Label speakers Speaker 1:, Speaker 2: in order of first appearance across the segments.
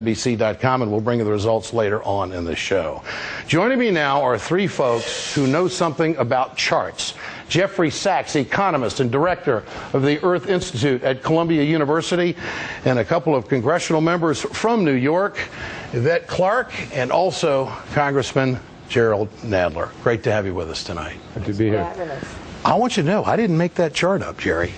Speaker 1: NBC.com, and we'll bring you the results later on in the show. Joining me now are three folks who know something about charts. Jeffery Sachs, economist and director of the Earth Institute at Columbia University, and a couple of congressional members from New York, Yvette Clarke, and also Congressman Jerrold Nadler. Great to have you with us tonight.
Speaker 2: Good to be here.
Speaker 1: I want you to know, I didn't make that chart up, Jerry.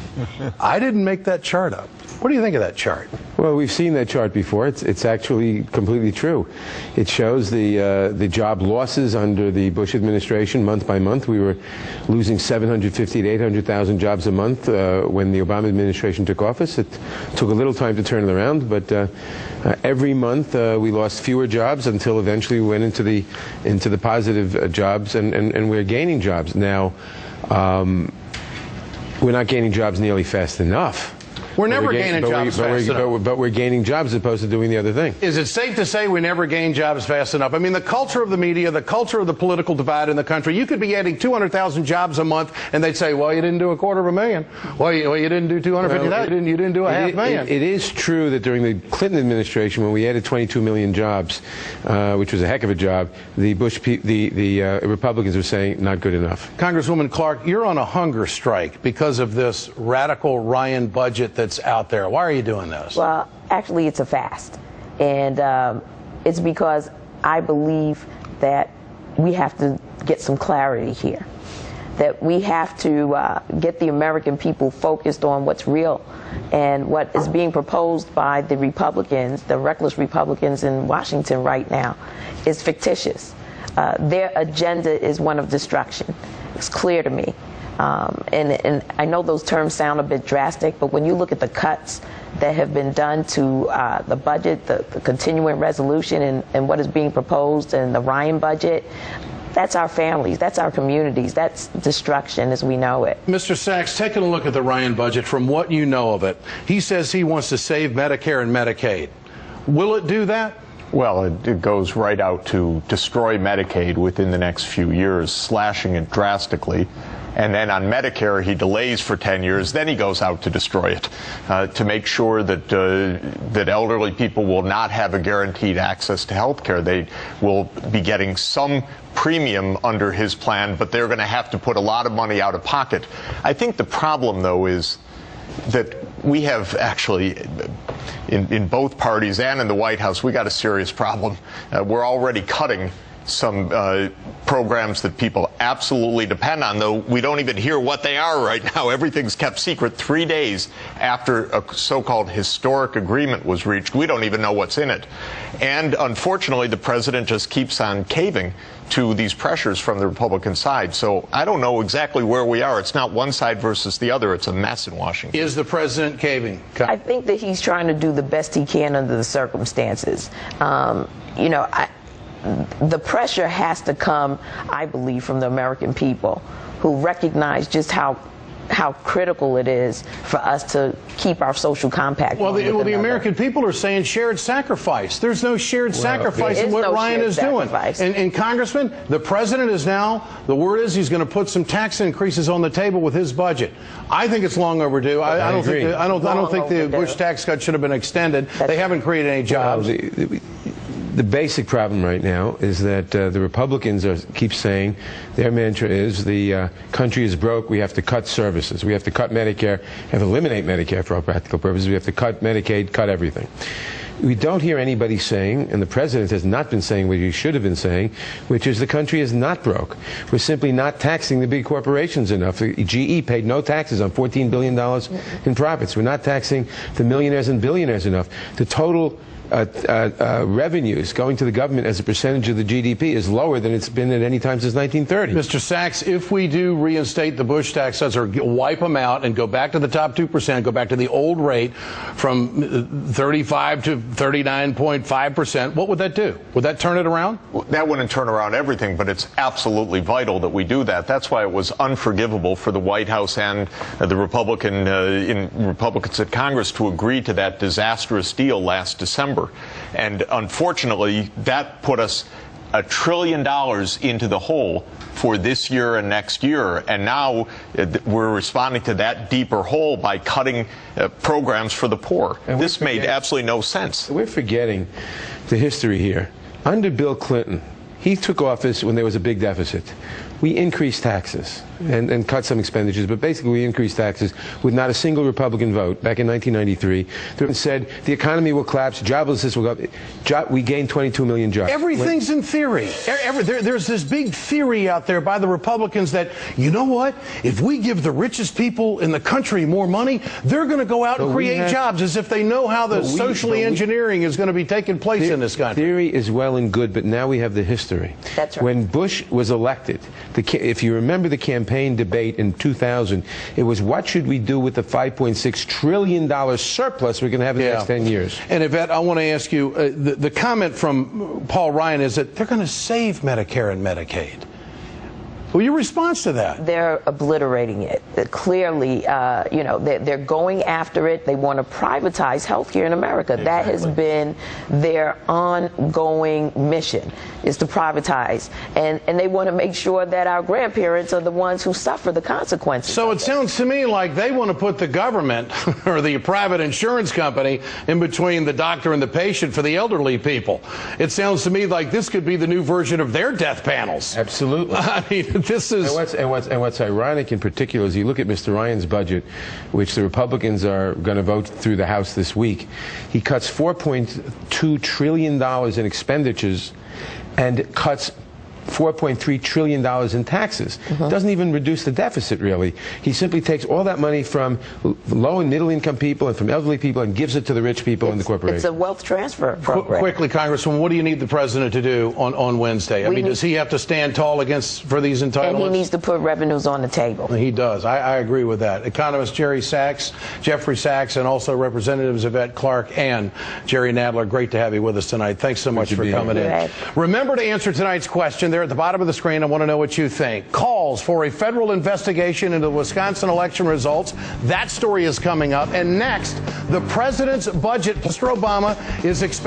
Speaker 1: I didn't make that chart up. What do you think of that chart?
Speaker 2: Well, we've seen that chart before. It's actually completely true. It shows the job losses under the Bush administration month by month. We were losing 750 to 800,000 jobs a month when the Obama administration took office. It took a little time to turn it around, but every month we lost fewer jobs until eventually we went into the positive jobs, and we're gaining jobs now. We're not gaining jobs nearly fast enough.
Speaker 1: We're never gaining jobs fast enough.
Speaker 2: But we're gaining jobs as opposed to doing the other thing.
Speaker 1: Is it safe to say we never gain jobs fast enough? I mean, the culture of the media, the culture of the political divide in the country, you could be adding 200,000 jobs a month, and they'd say, well, you didn't do 250,000. Well, you didn't do 250,000. You didn't do a half million.
Speaker 2: It is true that during the Clinton administration, when we added 22 million jobs, which was a heck of a job, the Republicans were saying not good enough.
Speaker 1: Congresswoman Clarke, you're on a hunger strike because of this radical Ryan budget that's out there. Why are you doing this?
Speaker 3: Well, actually, it's a fast. And it's because I believe that we have to get some clarity here. That we have to get the American people focused on what's real. And what is being proposed by the Republicans, the reckless Republicans in Washington right now, is fictitious. Their agenda is one of destruction. It's clear to me. And I know those terms sound a bit drastic, but when you look at the cuts that have been done to the budget, the continuing resolution, and what is being proposed, and the Ryan budget, that's our families, that's our communities, that's destruction as we know it.
Speaker 1: Mr. Sachs, taking a look at the Ryan budget, from what you know of it, he says he wants to save Medicare and Medicaid. Will it do that?
Speaker 4: Well, it goes right out to destroy Medicaid within the next few years, slashing it drastically. And then on Medicare, he delays for 10 years. Then he goes out to destroy it, to make sure that that elderly people will not have a guaranteed access to health care. They will be getting some premium under his plan, but they're going to have to put a lot of money out of pocket. I think the problem, though, is that we have actually, in both parties and in the White House, we got a serious problem. We're already cutting some programs that people absolutely depend on, though we don't even hear what they are right now. Everything's kept secret 3 days after a so-called historic agreement was reached. We don't even know what's in it. And unfortunately, the president just keeps on caving to these pressures from the Republican side. So I don't know exactly where we are. It's not one side versus the other. It's a mess in Washington.
Speaker 1: Is the president caving?
Speaker 3: I think that he's trying to do the best he can under the circumstances. The pressure has to come, I believe, from the American people who recognize just how critical it is for us to keep our social compact.
Speaker 1: Well, the American people are saying shared sacrifice. There's no shared sacrifice in what Ryan is doing. And Congressman, the president is now, the word is he's going to put some tax increases on the table with his budget. I think it's long overdue. I don't think the Bush tax cut should have been extended. They haven't created any jobs.
Speaker 2: The basic problem right now is that the Republicans keep saying their mantra is the country is broke, we have to cut services, we have to cut Medicare, and eliminate Medicare for all practical purposes, we have to cut Medicaid, cut everything. We don't hear anybody saying, and the president has not been saying what he should have been saying, which is the country is not broke. We're simply not taxing the big corporations enough. The GE paid no taxes on $14 billion in profits. We're not taxing the millionaires and billionaires enough. The total revenues going to the government as a percentage of the GDP is lower than it's been at any time since 1930.
Speaker 1: Mr. Sachs, if we do reinstate the Bush tax cuts or wipe them out and go back to the top 2%, go back to the old rate from 35 to 39.5%, what would that do? Would that turn it around?
Speaker 4: That wouldn't turn around everything, but it's absolutely vital that we do that. That's why it was unforgivable for the White House and the Republicans at Congress to agree to that disastrous deal last December. And unfortunately, that put us $1 trillion into the hole for this year and next year, and now we're responding to that deeper hole by cutting programs for the poor. And this made absolutely no sense.
Speaker 2: We're forgetting the history here. Under Bill Clinton, he took office when there was a big deficit. We increased taxes and cut some expenditures, but basically we increased taxes with not a single Republican vote back in 1993 that said the economy will collapse, joblessness will go up. We gained 22 million jobs.
Speaker 1: Everything's in theory. There's this big theory out there by the Republicans that, you know what, if we give the richest people in the country more money, they're going to go out and create jobs, as if they know how the socially engineering is going to be taking place in this country.
Speaker 2: Theory is well and good, but now we have the history.
Speaker 3: That's right.
Speaker 2: When Bush was elected, if you remember the campaign debate in 2000, it was what should we do with the $5.6 trillion surplus we're going to have in the next 10 years.
Speaker 1: And Yvette, I want to ask you, the comment from Paul Ryan is that they're going to save Medicare and Medicaid. Well, your response to that?
Speaker 3: They're obliterating it. Clearly, they're going after it. They want to privatize healthcare in America. Exactly. That has been their ongoing mission, is to privatize. And they want to make sure that our grandparents are the ones who suffer the consequences.
Speaker 1: So it sounds to me like they want to put the government or the private insurance company in between the doctor and the patient for the elderly people. It sounds to me like this could be the new version of their death panels.
Speaker 2: Absolutely.
Speaker 1: I mean, this is...
Speaker 2: And what's ironic in particular is you look at Mr. Ryan's budget, which the Republicans are going to vote through the House this week. He cuts $4.2 trillion in expenditures and cuts $4.3 trillion in taxes. Doesn't even reduce the deficit, really. He simply takes all that money from low and middle income people and from elderly people and gives it to the rich people and the corporations.
Speaker 3: It's a wealth transfer program.
Speaker 1: Quickly, Congresswoman, what do you need the president to do on Wednesday? I mean, does he have to stand tall for these entitlements?
Speaker 3: And he needs to put revenues on the table.
Speaker 1: He does. I agree with that. Economist Jeffery Sachs, and also Representatives Yvette Clarke and Jerry Nadler, great to have you with us tonight. Thanks so much for coming in. Remember to answer tonight's question there at the bottom of the screen. I want to know what you think. Calls for a federal investigation into the Wisconsin election results. That story is coming up. And next, the president's budget. Mr. Obama is expected